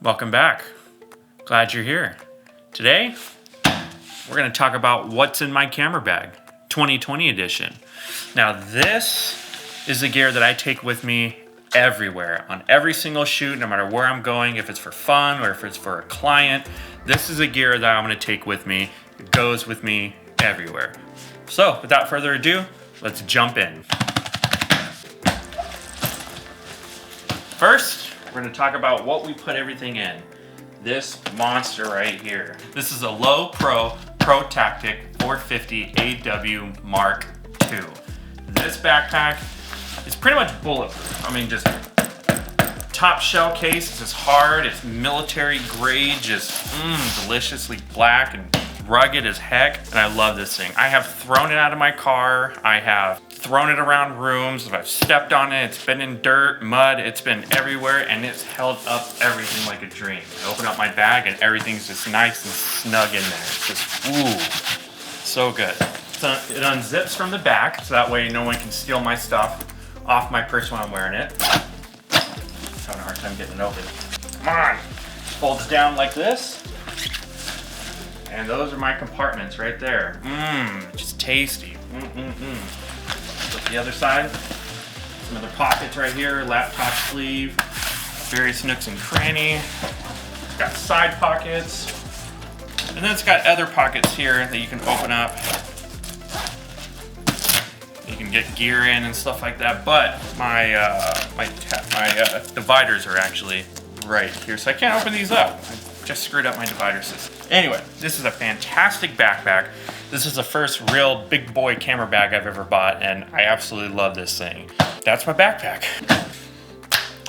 Welcome back. Glad you're here. Today, we're gonna talk about what's in my camera bag, 2020 edition. Now this is the gear that I take with me everywhere, on every single shoot, no matter where I'm going, if it's for fun or if it's for a client. This is a gear that I'm gonna take with me. It goes with me everywhere. So without further ado, let's jump in. First, we're gonna talk about what we put everything in. This monster right here. This is a Low Pro Tactic 450 AW Mark II. This backpack is pretty much bulletproof. I mean, just top shell case. It's just hard. It's military grade, just deliciously black and rugged as heck. And I love this thing. I have thrown it out of my car. I have thrown it around rooms. I've stepped on it. It's been in dirt, mud. It's been everywhere, and it's held up everything like a dream. I open up my bag, and everything's just nice and snug in there. It's just, ooh, so good. So it unzips from the back, so that way no one can steal my stuff off my purse when I'm wearing it. Having a hard time getting it open. Come on. Folds down like this. And those are my compartments right there. Just tasty. Flip the other side. Some other pockets right here, laptop sleeve, various nooks and cranny. Got side pockets. And then it's got other pockets here that you can open up. You can get gear in and stuff like that. But my dividers are actually right here, so I can't open these up. I just screwed up my divider system. Anyway, this is a fantastic backpack. This is the first real big boy camera bag I've ever bought, and I absolutely love this thing. That's my backpack.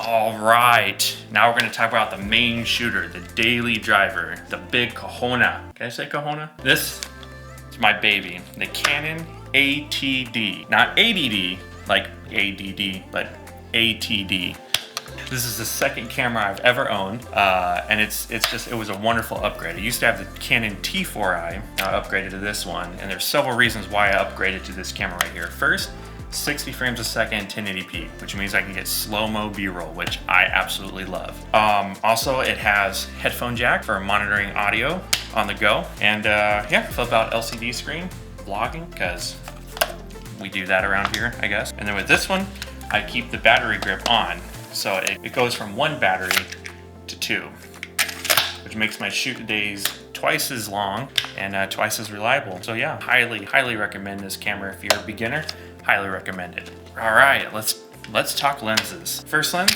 All right, now we're gonna talk about the main shooter, the daily driver, the big Kahuna. Can I say Kahuna? This is my baby, the Canon ATD. Not ADD, like ADD, but ATD. This is the second camera I've ever owned, and it was a wonderful upgrade. I used to have the Canon T4i, now I upgraded to this one, and there's several reasons why I upgraded to this camera right here. First, 60 frames a second, 1080p, which means I can get slow-mo B-roll, which I absolutely love. Also, it has headphone jack for monitoring audio on the go, and yeah, flip out LCD screen, vlogging, because we do that around here, I guess. And then with this one, I keep the battery grip on. So it goes from one battery to two, which makes my shoot days twice as long and twice as reliable. So yeah, highly recommend this camera. If you're a beginner, highly recommend it. All right, let's talk lenses. First lens,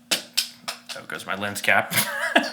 there goes my lens cap.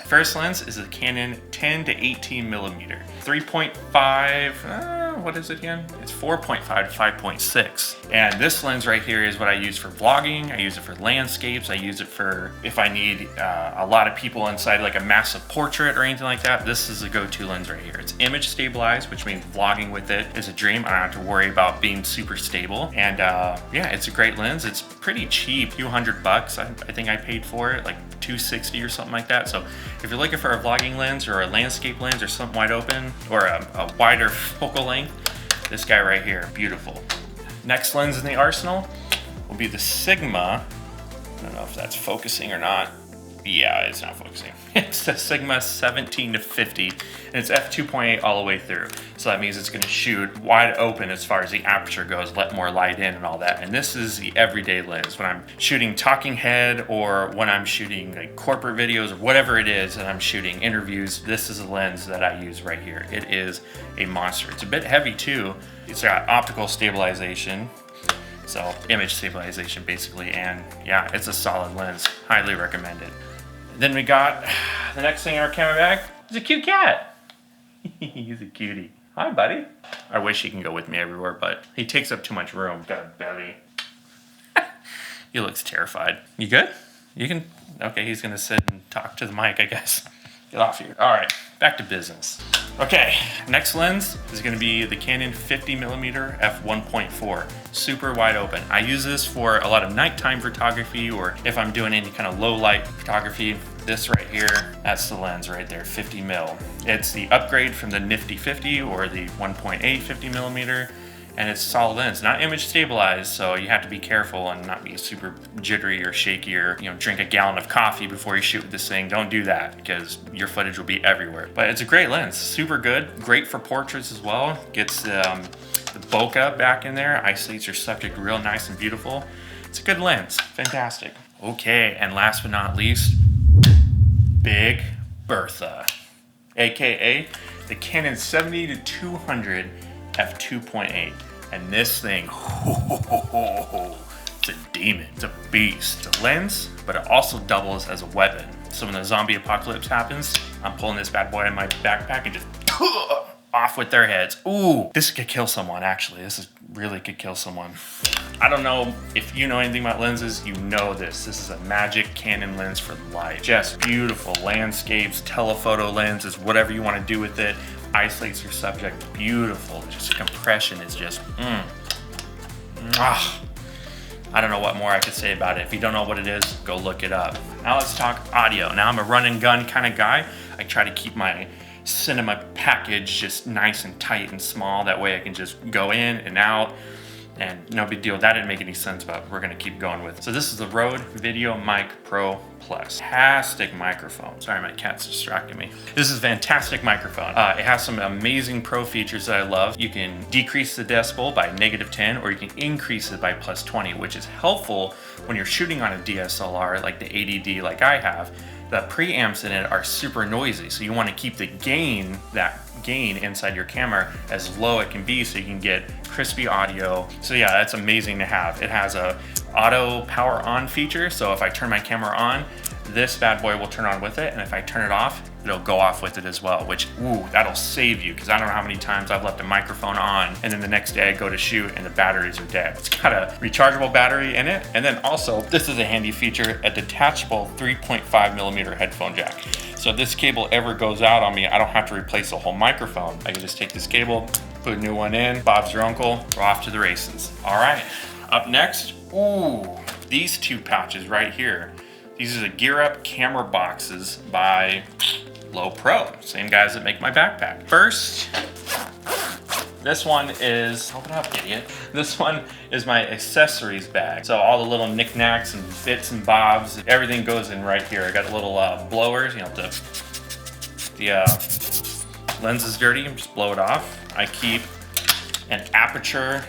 First lens is a Canon 10 to 18 millimeter, 3.5, what is it again? It's 4.5 to 5.6. And this lens right here is what I use for vlogging. I use it for landscapes. I use it for if I need a lot of people inside, like a massive portrait or anything like that. This is a go-to lens right here. It's image stabilized, which means vlogging with it is a dream. I don't have to worry about being super stable. And yeah, it's a great lens. It's pretty cheap, a few $100. I think I paid for it, like $260 or something like that. So if you're looking for a vlogging lens or a landscape lens or something wide open or a wider focal length, this guy right here, beautiful. Next lens in the arsenal will be the Sigma. I don't know if that's focusing or not. Yeah, it's not focusing. It's the Sigma 17 to 50, and it's f2.8 all the way through. So that means it's gonna shoot wide open as far as the aperture goes, let more light in and all that. And this is the everyday lens. When I'm shooting talking head or when I'm shooting like corporate videos or whatever it is that I'm shooting, interviews, this is a lens that I use right here. It is a monster. It's a bit heavy too. It's got optical stabilization. So image stabilization basically, and yeah, it's a solid lens. Highly recommend it. Then we got the next thing in our camera bag is a cute cat. He's a cutie. Hi, buddy. I wish he can go with me everywhere, but he takes up too much room. Got a belly. He looks terrified. You good? You can, okay, he's gonna sit and talk to the mic, I guess. Get off here. All right, back to business. Okay, next lens is gonna be the Canon 50mm f1.4, super wide open. I use this for a lot of nighttime photography, or if I'm doing any kind of low light photography. This right here, that's the lens right there, 50mm. It's the upgrade from the Nifty 50 or the 1.8 50mm. and it's solid lens, not image stabilized, so you have to be careful and not be super jittery or shaky, or drink a gallon of coffee before you shoot with this thing. Don't do that, because your footage will be everywhere. But it's a great lens, super good, great for portraits as well. Gets the bokeh back in there, isolates your subject real nice and beautiful. It's a good lens, fantastic. Okay, and last but not least, Big Bertha, aka the Canon 70-200 f2.8. And this thing, it's a demon, it's a beast. It's a lens, but it also doubles as a weapon. So when the zombie apocalypse happens, I'm pulling this bad boy in my backpack and just off with their heads. Ooh, this could kill someone, actually. This really could kill someone. I don't know if you know anything about lenses, you know this. This is a magic Canon lens for life. Just beautiful landscapes, telephoto lenses, whatever you want to do with it. Isolates your subject, beautiful. Just compression is just, I don't know what more I could say about it. If you don't know what it is, go look it up. Now let's talk audio. Now I'm a run and gun kind of guy. I try to keep my cinema package just nice and tight and small. That way I can just go in and out, and no big deal. That didn't make any sense, but we're gonna keep going with it. So this is the Rode Video Mic Pro Plus. Fantastic microphone. Sorry, my cat's distracting me. This is a fantastic microphone. It has some amazing pro features that I love. You can decrease the decibel by -10, or you can increase it by +20, which is helpful when you're shooting on a DSLR like the 80D like I have. The preamps in it are super noisy, so you want to keep the gain, that gain inside your camera, as low it can be so you can get crispy audio. So yeah, that's amazing to have. It has a auto power on feature, so if I turn my camera on, this bad boy will turn on with it, and if I turn it off, it'll go off with it as well, which, ooh, that'll save you, because I don't know how many times I've left a microphone on and then the next day I go to shoot and the batteries are dead. It's got a rechargeable battery in it, and then also, this is a handy feature, a detachable 3.5mm headphone jack. So if this cable ever goes out on me, I don't have to replace the whole microphone. I can just take this cable, put a new one in, Bob's your uncle, we're off to the races. All right, up next, ooh, these two pouches right here. These are the Gear Up camera boxes by Low Pro, same guys that make my backpack. First, this one is, open up, idiot. This one is my accessories bag. So all the little knickknacks and bits and bobs, everything goes in right here. I got little blowers, the lens is dirty, just blow it off. I keep an aperture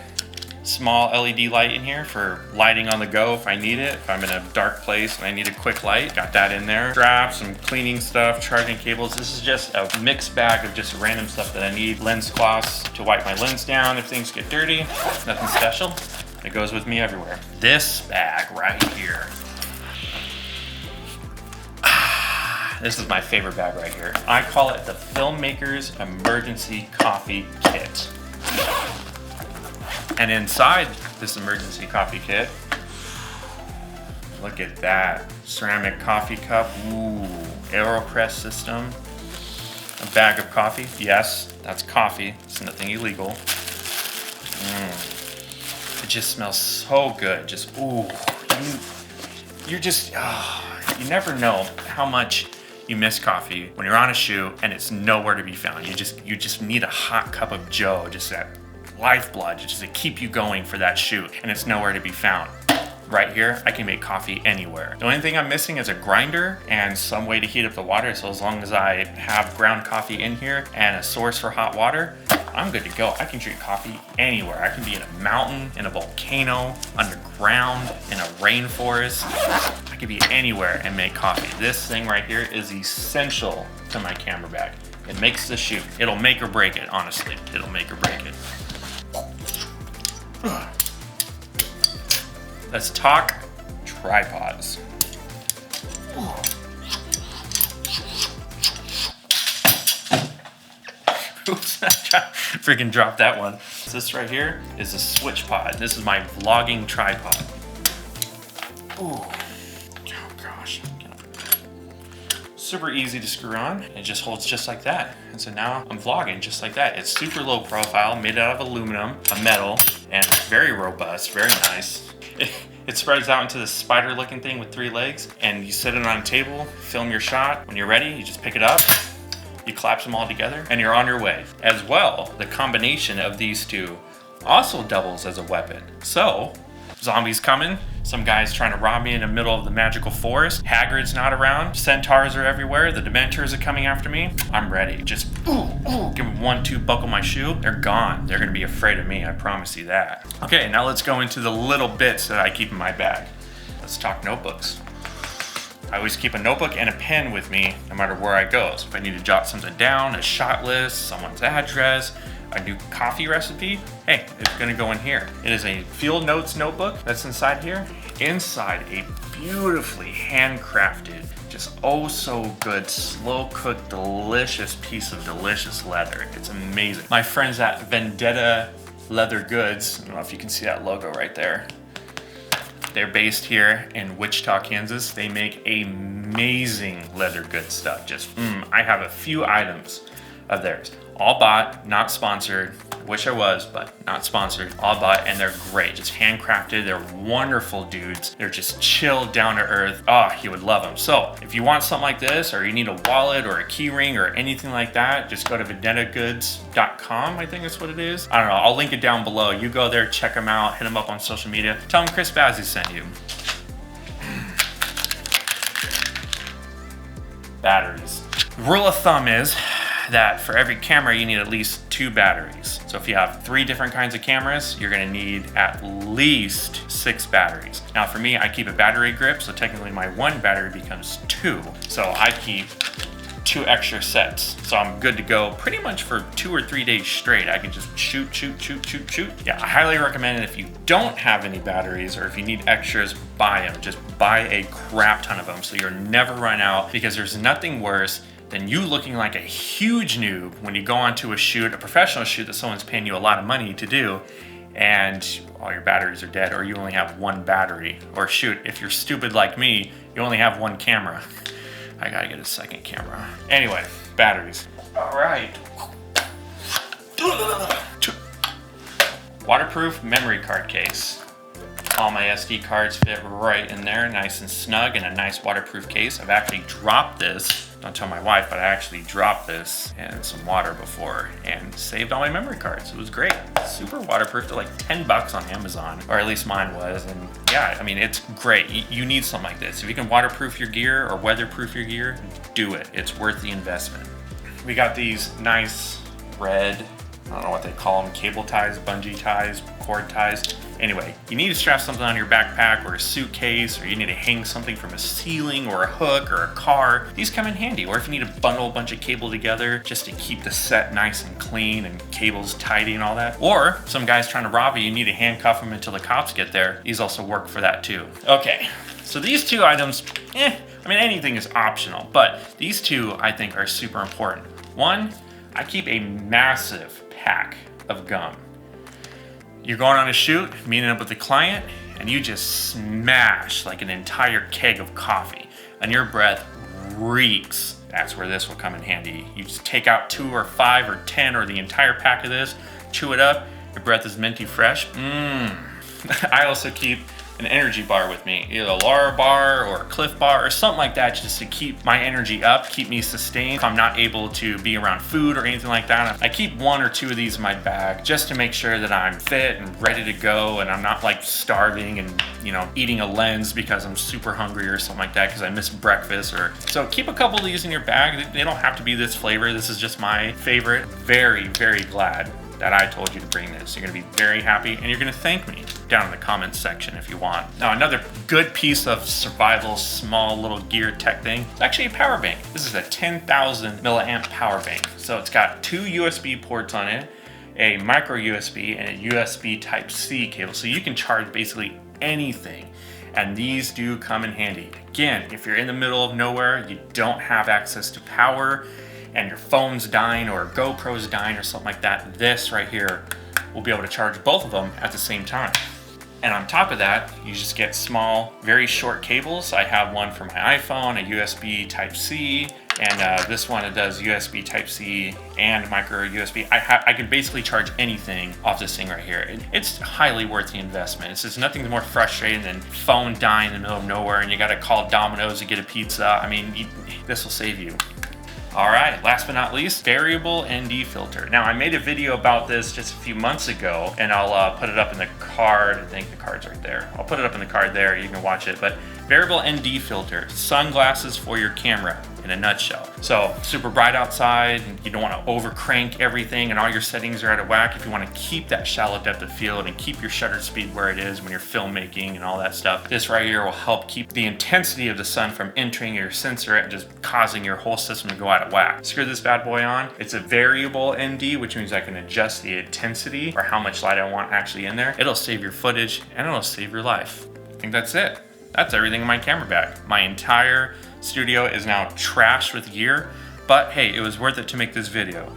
small LED light in here for lighting on the go if I need it. If I'm in a dark place and I need a quick light, got that in there. Straps, some cleaning stuff, charging cables. This is just a mixed bag of just random stuff that I need. Lens cloths to wipe my lens down if things get dirty. Nothing special. It goes with me everywhere. This bag right here. This is my favorite bag right here. I call it the Filmmaker's Emergency Coffee Kit. And inside this emergency coffee kit, look at that. Ceramic coffee cup, ooh, AeroPress system, a bag of coffee. Yes, that's coffee, it's nothing illegal. It just smells so good, just, ooh. You never know how much you miss coffee when you're on a shoot and it's nowhere to be found. You just need a hot cup of joe, just that lifeblood, just to keep you going for that shoot, and it's nowhere to be found. Right here, I can make coffee anywhere. The only thing I'm missing is a grinder and some way to heat up the water, so as long as I have ground coffee in here and a source for hot water, I'm good to go. I can drink coffee anywhere. I can be in a mountain, in a volcano, underground, in a rainforest. I could be anywhere and make coffee. This thing right here is essential to my camera bag. It makes the shoot. It'll make or break it, honestly. It'll make or break it. Let's talk tripods. Oops, I freaking dropped that one. This right here is a switch pod. This is my vlogging tripod. Ooh. Oh gosh. Super easy to screw on. It just holds just like that. And so now I'm vlogging just like that. It's super low profile, made out of aluminum, a metal, and very robust, very nice. It spreads out into this spider looking thing with 3 legs, and you set it on a table, film your shot. When you're ready, you just pick it up, you collapse them all together, and you're on your way. As well, the combination of these two also doubles as a weapon. So, zombies coming, some guy's trying to rob me in the middle of the magical forest, Hagrid's not around, centaurs are everywhere, the Dementors are coming after me. I'm ready. Just, give them 1-2, buckle my shoe. They're gone. They're gonna be afraid of me, I promise you that. Okay, now let's go into the little bits that I keep in my bag. Let's talk notebooks. I always keep a notebook and a pen with me no matter where I go. So if I need to jot something down, a shot list, someone's address, a new coffee recipe, hey, it's gonna go in here. It is a field notes notebook that's inside here. Inside, a beautifully handcrafted, just oh so good, slow cooked, delicious piece of delicious leather. It's amazing. My friends at Vendetta Leather Goods, I don't know if you can see that logo right there. They're based here in Wichita, Kansas. They make amazing leather good stuff. Just, I have a few items of theirs. All bought, not sponsored. Wish I was, but not sponsored. All bought, and they're great. Just handcrafted. They're wonderful dudes. They're just chill, down to earth. Oh, you would love them. So if you want something like this, or you need a wallet or a key ring or anything like that, just go to vendettagoods.com. I think that's what it is. I don't know. I'll link it down below. You go there, check them out, hit them up on social media. Tell them Chris Bazzy sent you. Batteries. The rule of thumb is that for every camera you need at least 2 batteries. So if you have 3 different kinds of cameras, you're gonna need at least 6 batteries. Now for me, I keep a battery grip, so technically my 1 battery becomes 2. So I keep 2 extra sets. So I'm good to go pretty much for 2 or 3 days straight. I can just shoot. Yeah, I highly recommend it if you don't have any batteries or if you need extras, buy them. Just buy a crap ton of them so you'll never run out, because there's nothing worse than you looking like a huge noob when you go onto a shoot, a professional shoot that someone's paying you a lot of money to do, and all your batteries are dead, or you only have 1 battery. Or shoot, if you're stupid like me, you only have 1 camera. I gotta get a second camera. Anyway, batteries. All right. Waterproof memory card case. All my SD cards fit right in there, nice and snug, in a nice waterproof case. I've actually dropped this, don't tell my wife, but I actually dropped this in some water before and saved all my memory cards. It was great. Super waterproof. They're like 10 bucks on Amazon, or at least mine was. And yeah, I mean, it's great. You need something like this. If you can waterproof your gear or weatherproof your gear, do it. It's worth the investment. We got these nice red, I don't know what they call them, cable ties, bungee ties, cord ties. Anyway, you need to strap something on your backpack or a suitcase, or you need to hang something from a ceiling or a hook or a car. These come in handy. Or if you need to bundle a bunch of cable together just to keep the set nice and clean and cables tidy and all that. Or some guy's trying to rob you need to handcuff them until the cops get there. These also work for that too. Okay, so these 2 items, I mean, anything is optional, but these 2 I think are super important. 1, I keep a massive pack of gum. You're going on a shoot, meeting up with the client, and you just smash like an entire keg of coffee, and your breath reeks. That's where this will come in handy. You just take out 2 or 5 or 10 or the entire pack of this, chew it up, your breath is minty fresh. I also keep an energy bar with me, either a Lara bar or a Cliff bar or something like that, just to keep my energy up, keep me sustained if I'm not able to be around food or anything like that. I keep 1 or 2 of these in my bag just to make sure that I'm fit and ready to go, and I'm not like starving and, you know, eating a lens because I'm super hungry or something like that because I missed breakfast. Or so keep a couple of these in your bag. They don't have to be this flavor. This is just my favorite. Very, very glad that I told you to bring this. You're gonna be very happy, and you're gonna thank me down in the comments section if you want. Now, another good piece of survival, small little gear tech thing, it's actually a power bank. This is a 10,000 milliamp power bank. So it's got 2 USB ports on it, a micro USB and a USB Type-C cable. So you can charge basically anything. And these do come in handy. Again, if you're in the middle of nowhere, you don't have access to power, and your phone's dying or GoPro's dying or something like that, this right here will be able to charge both of them at the same time. And on top of that, you just get small, very short cables. I have one for my iPhone, a USB Type-C, and this one, it does USB Type-C and micro USB. I can basically charge anything off this thing right here. It's highly worth the investment. It's just nothing more frustrating than phone dying in the middle of nowhere and you gotta call Domino's to get a pizza. I mean, this will save you. All right, last but not least, variable ND filter. Now I made a video about this just a few months ago, and I'll put it up in the card. I think the card's right there. I'll put it up in the card there, you can watch it. But variable ND filter, sunglasses for your camera in a nutshell. So super bright outside, you don't want to over crank everything and all your settings are out of whack. If you want to keep that shallow depth of field and keep your shutter speed where it is when you're filmmaking and all that stuff, this right here will help keep the intensity of the sun from entering your sensor and just causing your whole system to go out of whack. Screw this bad boy on. It's a variable ND, which means I can adjust the intensity or how much light I want actually in there. It'll save your footage and it'll save your life. I think that's it. That's everything in my camera bag. My entire studio is now trashed with gear, but hey, it was worth it to make this video.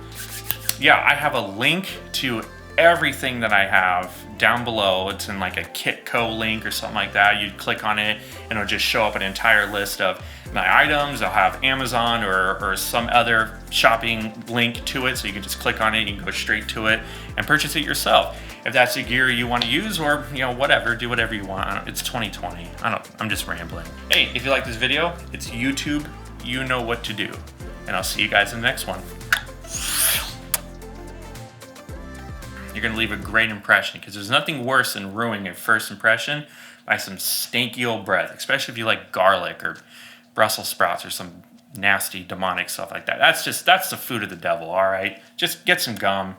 Yeah, I have a link to everything that I have down below. It's in like a Kitco link or something like that. You click on it and it'll just show up an entire list of my items. I'll have Amazon or some other shopping link to it, so you can just click on it, you can go straight to it and purchase it yourself. If that's the gear you want to use, or whatever, do whatever you want. It's 2020. I'm just rambling. Hey, if you like this video, it's YouTube. You know what to do. And I'll see you guys in the next one. You're gonna leave a great impression, because there's nothing worse than ruining a first impression by some stinky old breath, especially if you like garlic or Brussels sprouts or some nasty demonic stuff like that. That's the food of the devil, all right? Just get some gum,